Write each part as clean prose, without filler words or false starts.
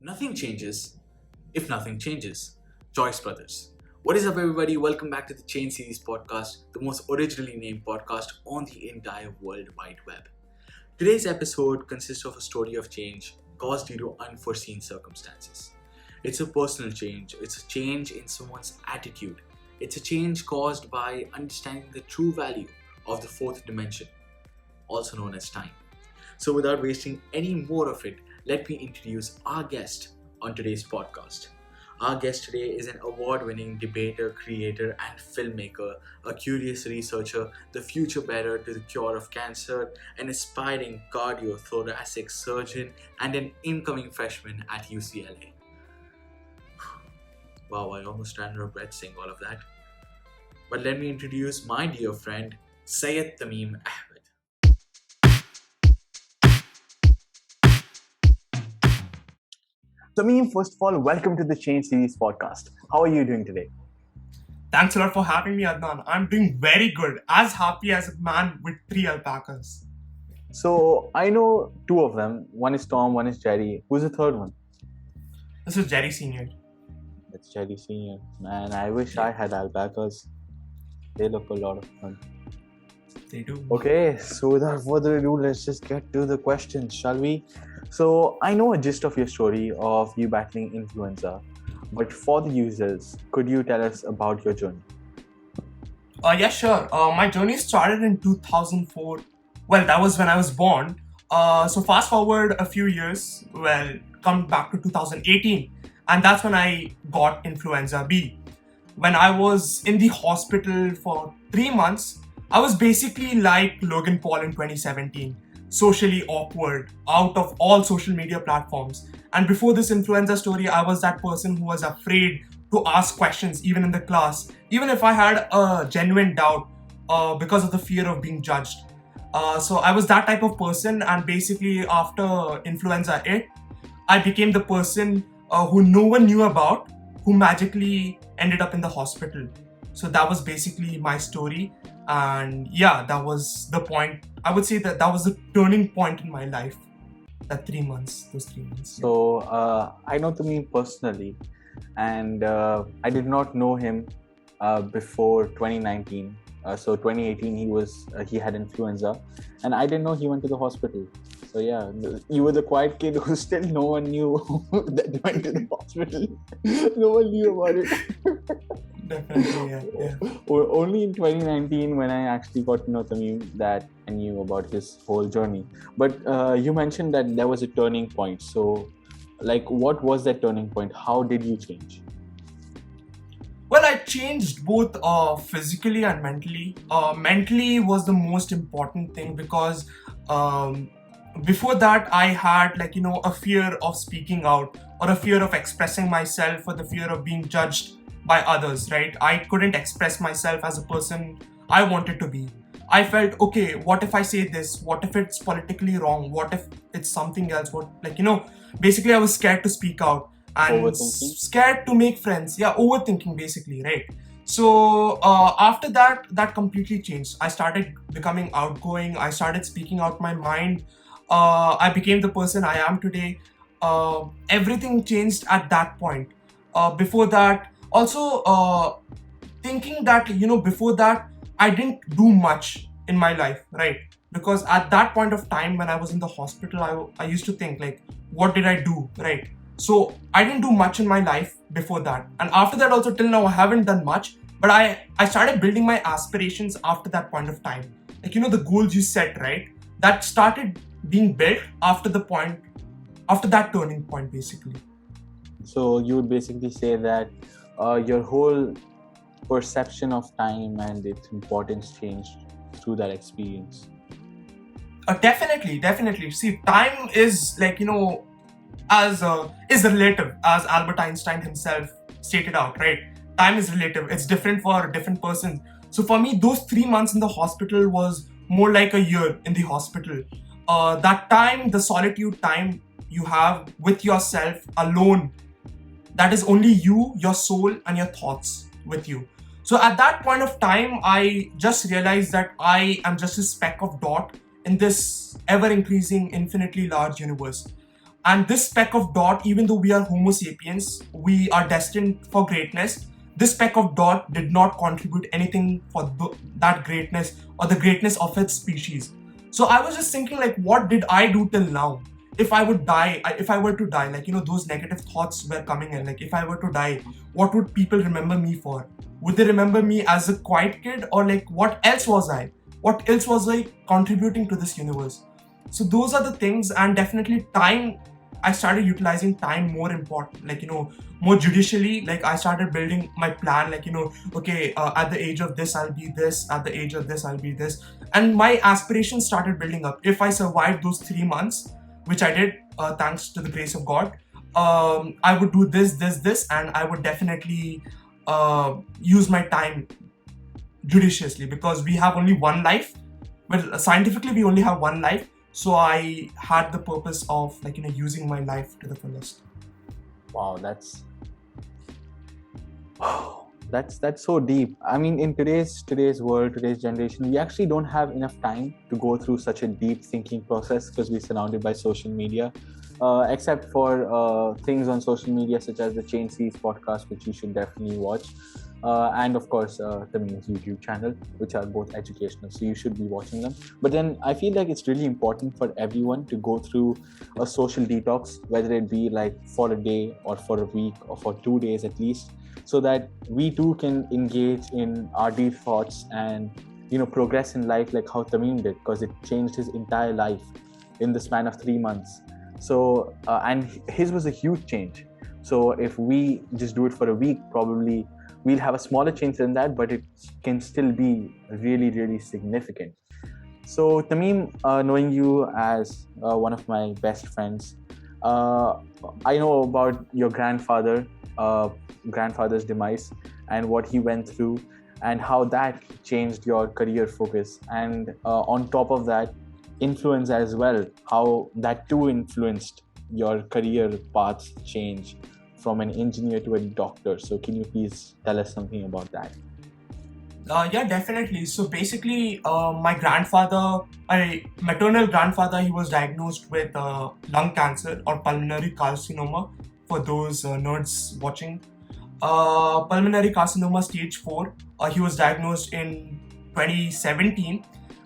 Nothing changes if nothing changes. Joyce Brothers. What is up, everybody? Welcome back to the Chain Series podcast, the most originally named podcast on the entire World Wide Web. Today's episode consists of a story of change caused due to unforeseen circumstances. It's a personal change, it's a change in someone's attitude, it's a change caused by understanding the true value of the fourth dimension, also known as time. So, without wasting any more of it, let me introduce our guest on today's podcast. Our guest today is an award-winning debater, creator, and filmmaker, a curious researcher, the future bearer to the cure of cancer, an aspiring cardiothoracic surgeon, and an incoming freshman at UCLA. Wow, I almost ran out of breath saying all of that. But let me introduce my dear friend, Syed Tamim. Tamim, first of all, welcome to the Chain Series podcast. How are you doing today? Thanks a lot for having me, Adnan. I'm doing very good. As happy as a man with 3 alpacas. So, I know 2 of them. One is Tom, one is Jerry. Who's the third one? This is Jerry Sr. That's Jerry Sr. Man, I wish I had alpacas. They look a lot of fun. They do. Okay, so without further ado, let's just get to the questions, shall we? So, I know a gist of your story of you battling influenza, but for the users, could you tell us about your journey? Yeah, sure. My journey started in 2004. Well, that was when I was born. So fast forward a few years, come back to 2018, and that's when I got influenza B. When I was in the hospital for 3 months, I was basically like Logan Paul in 2017. Socially awkward, out of all social media platforms. And before this influenza story, I was that person who was afraid to ask questions even in the class, even if I had a genuine doubt because of the fear of being judged. So I was that type of person, and basically after influenza hit, I became the person who no one knew about, who magically ended up in the hospital. So that was basically my story. And yeah, that was the point. I would say that was the turning point in my life. Those 3 months. So, I know Tamim personally, and I did not know him before 2019. So 2018, he had influenza, and I didn't know he went to the hospital. So yeah, you were the quiet kid who still no one knew that went to the hospital. No one knew about it. Definitely, yeah. Only in 2019 when I actually got to know Tamim that I knew about his whole journey. But you mentioned that there was a turning point. So, what was that turning point? How did you change? Well, I changed both physically and mentally. Mentally was the most important thing because before that I had a fear of speaking out, or a fear of expressing myself, or the fear of being judged by others, right? I couldn't express myself as a person I wanted to be. I felt, okay, what if I say this? What if it's politically wrong? What if it's something else? Basically I was scared to speak out and scared to make friends. Yeah, overthinking basically, right? So after that completely changed. I started becoming outgoing. I started speaking out my mind. I became the person I am today. Everything changed at that point. Before that, also thinking that, before that, I didn't do much in my life, right? Because at that point of time when I was in the hospital, I used to think what did I do, right? So I didn't do much in my life before that. And after that also till now, I haven't done much. But I started building my aspirations after that point of time. The goals you set, right? That started being built after that turning point, basically. So you would basically say that your whole perception of time and its importance changed through that experience. Definitely. See, time is is relative, as Albert Einstein himself stated out, right? Time is relative. It's different for different persons. So for me, those 3 months in the hospital was more like a year in the hospital. That time, the solitude time you have with yourself alone, that is only you, your soul, and your thoughts with you. So at that point of time, I just realized that I am just a speck of dot in this ever-increasing, infinitely large universe. And this speck of dot, even though we are Homo sapiens, we are destined for greatness. This speck of dot did not contribute anything for that greatness or the greatness of its species. So I was just thinking, like, what did I do till now? If I would die, if I were to die, like, those negative thoughts were coming in. Like, if I were to die, what would people remember me for? Would they remember me as a quiet kid, or like, what else was I? What else was I contributing to this universe? So those are the things, and definitely time. I started utilizing time more important, like, more judicially. Like, I started building my plan, like, okay, at the age of this, I'll be this, at the age of this, I'll be this. And my aspirations started building up. If I survived those 3 months, which I did, thanks to the grace of God, I would do this, and I would definitely use my time judiciously, because we have only one life. Well, scientifically, we only have one life. So I had the purpose of, like, using my life to the fullest. Wow, that's so deep. I mean, in today's world, today's generation, we actually don't have enough time to go through such a deep thinking process, because we're surrounded by social media. Except for things on social media such as the Chain Series podcast, which you should definitely watch. And of course, Tamim's YouTube channel, which are both educational, so you should be watching them. But then I feel like it's really important for everyone to go through a social detox, whether it be like for a day or for a week or for 2 days at least, so that we too can engage in our deep thoughts and progress in life like how Tamim did, because it changed his entire life in the span of 3 months. So and his was a huge change. So if we just do it for a week, probably we'll have a smaller change than that, but it can still be really, really significant. So Tamim, knowing you as one of my best friends, I know about your grandfather's demise and what he went through and how that changed your career focus. And on top of that, Influenza as well, how that too influenced your career path change from an engineer to a doctor. So can you please tell us something about that? Yeah, definitely. So basically, my maternal grandfather, he was diagnosed with lung cancer or pulmonary carcinoma. For those nerds watching, pulmonary carcinoma stage 4. He was diagnosed in 2017,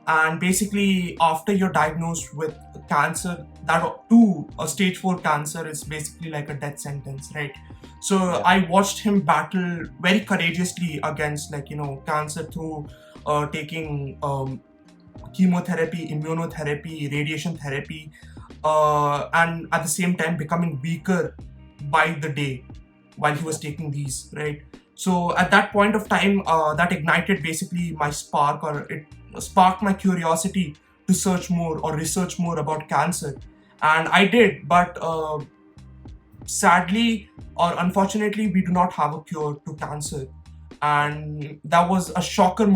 and basically, after you're diagnosed with cancer, a stage 4 cancer is basically like a death sentence, right? So yeah. I watched him battle very courageously against, like, cancer through taking chemotherapy, immunotherapy, radiation therapy, and at the same time becoming weaker by the day while he was taking these, right? So at that point of time, that ignited basically my spark, or it sparked my curiosity to search more or research more about cancer. And I did, but sadly or unfortunately, we do not have a cure to cancer. And that was a shocker of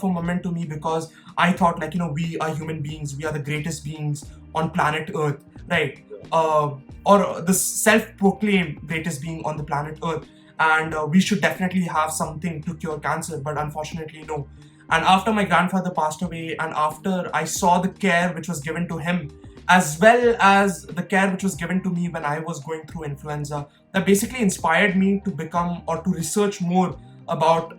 a moment to me, because I thought, like, we are human beings, we are the greatest beings on planet Earth, right? Or the self-proclaimed greatest being on the planet Earth. And we should definitely have something to cure cancer, but unfortunately, no. And after my grandfather passed away, and after I saw the care which was given to him, as well as the care which was given to me when I was going through influenza, that basically inspired me to become or to research more about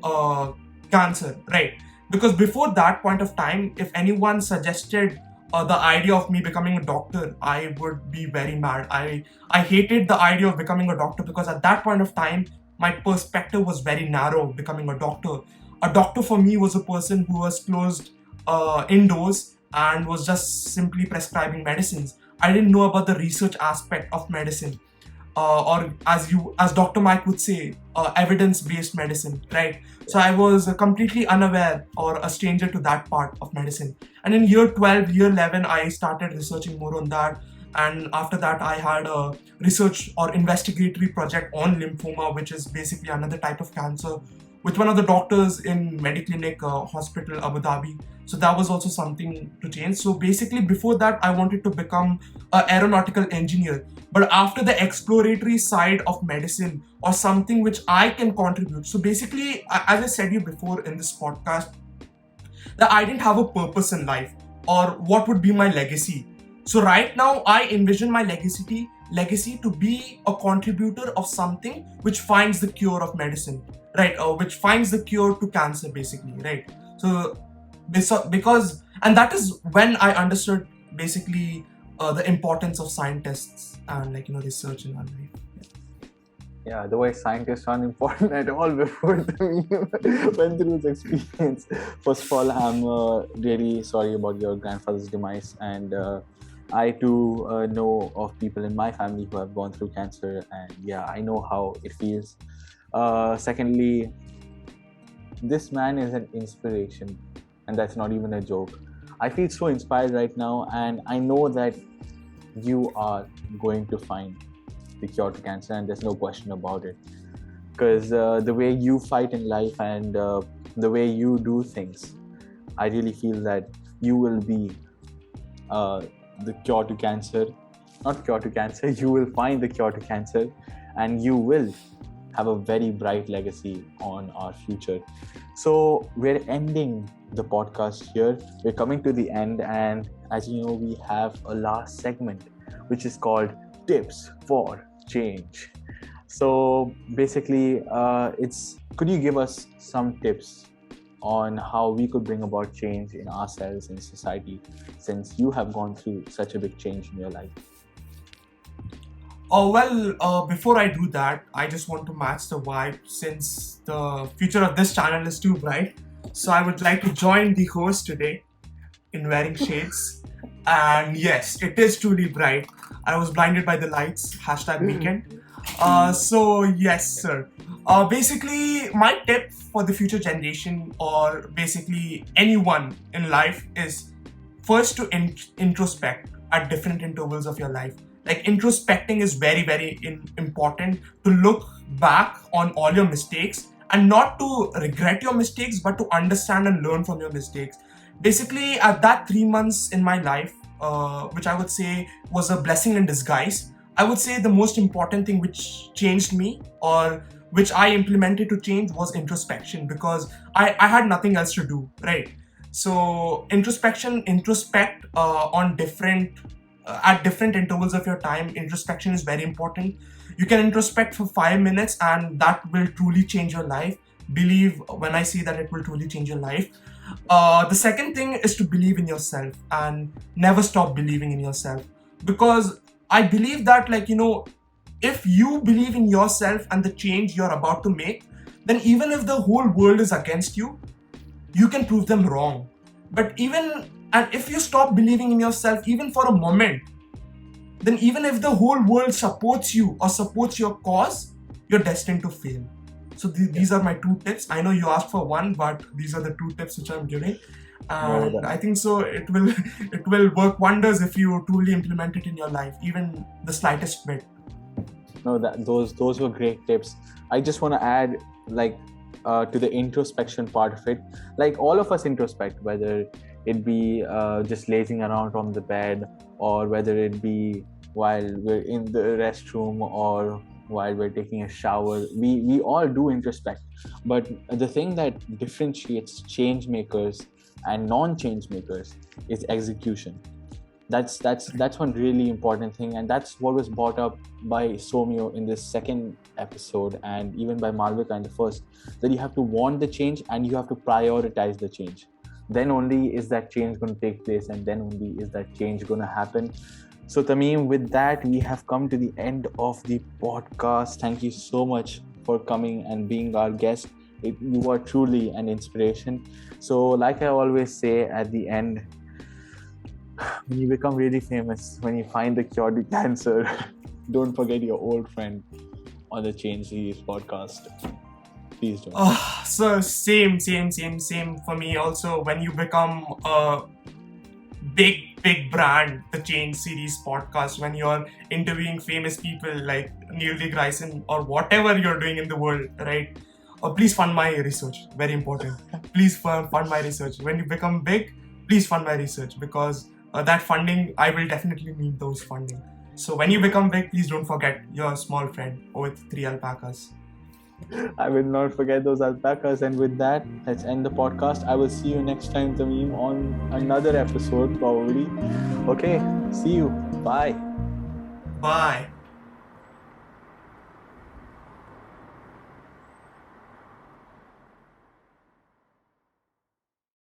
cancer, right? Because before that point of time, if anyone suggested the idea of me becoming a doctor, I would be very mad. I hated the idea of becoming a doctor, because at that point of time, my perspective was very narrow. Becoming a doctor for me was a person who was closed indoors and was just simply prescribing medicines. I didn't know about the research aspect of medicine, or as Dr. Mike would say, evidence-based medicine, right? So I was completely unaware or a stranger to that part of medicine. And in year 12, year 11, I started researching more on that. And after that, I had a research or investigatory project on lymphoma, which is basically another type of cancer, with one of the doctors in Mediclinic Hospital, Abu Dhabi. So that was also something to change. So basically, before that, I wanted to become an aeronautical engineer. But after the exploratory side of medicine, or something which I can contribute. So basically, as I said you before in this podcast, that I didn't have a purpose in life, or what would be my legacy. So right now, I envision my legacy to be a contributor of something which finds the cure of medicine, right? Or which finds the cure to cancer, basically, right? So because and that is when I understood basically the importance of scientists and research in our life. Yeah, the way scientists aren't important at all before the went through this experience. First of all, I'm really sorry about your grandfather's demise, and I too know of people in my family who have gone through cancer, and yeah, I know how it feels. Secondly, this man is an inspiration, and that's not even a joke. I feel so inspired right now, and I know that you are going to find the cure to cancer, and there's no question about it. Because the way you fight in life and the way you do things, I really feel that you will be the cure to cancer. Not cure to cancer, you will find the cure to cancer, and you will have a very bright legacy on our future. So we're ending the podcast here. We're coming to the end, and as you know, we have a last segment which is called Tips for Change. So basically, could you give us some tips on how we could bring about change in ourselves in society, since you have gone through such a big change in your life? Before I do that, I just want to match the vibe since the future of this channel is too bright. So I would like to join the host today in wearing shades. And yes, it is truly bright. I was blinded by the lights. #weekend. So yes, sir. Basically, my tip for the future generation, or basically anyone in life, is first to introspect at different intervals of your life. Like, introspecting is very, very important, to look back on all your mistakes and not to regret your mistakes, but to understand and learn from your mistakes. Basically, at that 3 months in my life, which I would say was a blessing in disguise, I would say the most important thing which changed me, or which I implemented to change, was introspection, because I had nothing else to do, right? So introspect on different at different intervals of your time. Introspection is very important. You can introspect for 5 minutes, and that will truly change your life. Believe when I say that it will truly change your life. The second thing is to believe in yourself and never stop believing in yourself, because I believe that, if you believe in yourself and the change you're about to make, then even if the whole world is against you, you can prove them wrong. And if you stop believing in yourself even for a moment, then even if the whole world supports you or supports your cause, you're destined to fail. So these are my 2 tips. I know you asked for one, but these are the 2 tips which I'm giving. And I think so it will work wonders if you truly implement it in your life, even the slightest bit. No, those were great tips. I just want to add, to the introspection part of it. Like, all of us introspect, whether it be just lazing around on the bed, or whether it be while we're in the restroom, or while we're taking a shower. We all do introspect. But the thing that differentiates change makers and non-change makers is execution. That's one really important thing, and that's what was brought up by Somio in this second episode, and even by Malvika in the first, that you have to want the change and you have to prioritize the change. Then only is that change going to take place, and then only is that change going to happen. So Tamim, with that, we have come to the end of the podcast. Thank you so much for coming and being our guest. You are truly an inspiration. So like I always say at the end, when you become really famous, when you find the cure to cancer, don't forget your old friend on the Change Series podcast. Please don't. So same for me also. When you become a big brand, the Change Series podcast, when you're interviewing famous people like Neil deGrasse Tyson or whatever you're doing in the world, right? Please fund my research. Very important. Please fund my research. When you become big, please fund my research, because that funding, I will definitely need those funding. So when you become big, please don't forget your small friend with 3 alpacas. I will not forget those alpacas. And with that, let's end the podcast. I will see you next time, Tamim, on another episode, probably. Okay, see you. Bye. Bye.